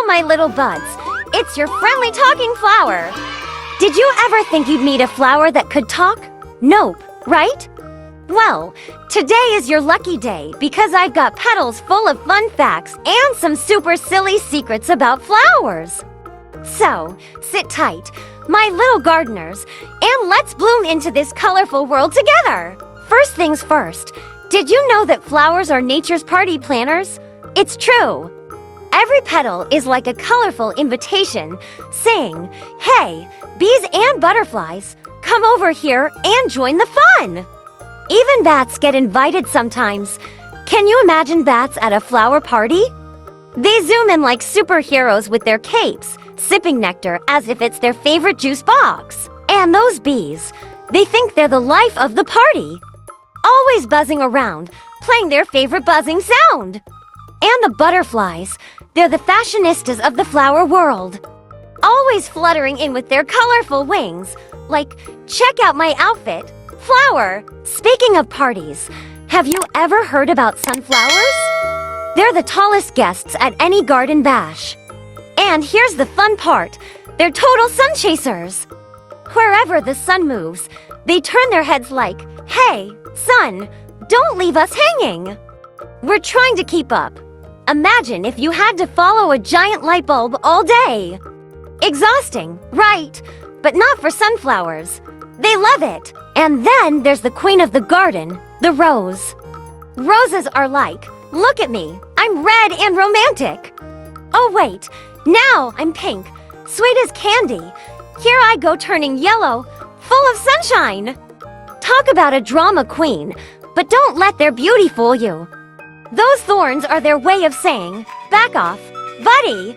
my little buds. It's your friendly talking flower. Did you ever think you'd meet a flower that could talk? Nope, right? Well, today is your lucky day because I've got petals full of fun facts and some super silly secrets about flowers. So, sit tight, my little gardeners, and let's bloom into this colorful world together. First things first, did you know that flowers are nature's party planners? It's true. Every petal is like a colorful invitation saying, "Hey, bees and butterflies, come over here and join the fun." Even bats get invited sometimes. Can you imagine bats at a flower party? They zoom in like superheroes with their capes, sipping nectar as if it's their favorite juice box. And those bees, they think they're the life of the party. Always buzzing around, playing their favorite buzzing sound. And the butterflies, they're the fashionistas of the flower world. Always fluttering in with their colorful wings, like, check out my outfit, flower. Speaking of parties, have you ever heard about sunflowers? They're the tallest guests at any garden bash. And here's the fun part, they're total sun chasers. Wherever the sun moves, they turn their heads like, "Hey, sun, don't leave us hanging." We're trying to keep up. Imagine if you had to follow a giant light bulb all day. Exhausting, right? But not for sunflowers. They love it. And then there's the queen of the garden, the rose. Roses are like, look at me, I'm red and romantic. Oh wait, now I'm pink, sweet as candy. Here I go turning yellow, full of sunshine. Talk about a drama queen, but don't let their beauty fool you. Those thorns are their way of saying, back off, buddy.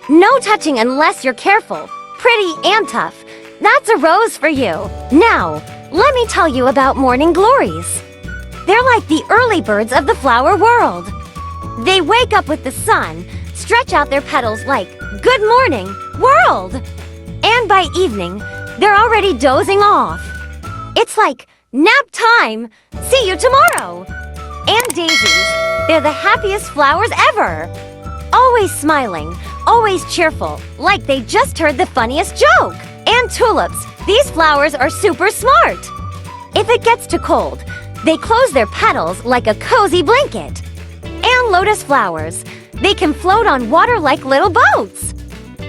No touching unless you're careful, pretty and tough. That's a rose for you. Now, let me tell you about morning glories. They're like the early birds of the flower world. They wake up with the sun, stretch out their petals like, good morning, world. And by evening, they're already dozing off. It's like, nap time, see you tomorrow. And daisies, they're the happiest flowers ever. Always smiling, always cheerful, like they just heard the funniest joke. And tulips, these flowers are super smart. If it gets too cold, they close their petals like a cozy blanket. And lotus flowers, they can float on water like little boats.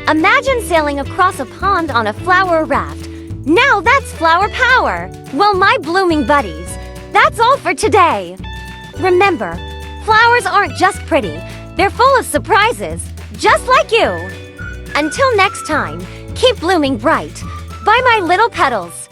Imagine sailing across a pond on a flower raft. Now that's flower power. Well, my blooming buddies, that's all for today. Remember, flowers aren't just pretty, they're full of surprises, just like you. Until next time, keep blooming bright. Bye, my little petals.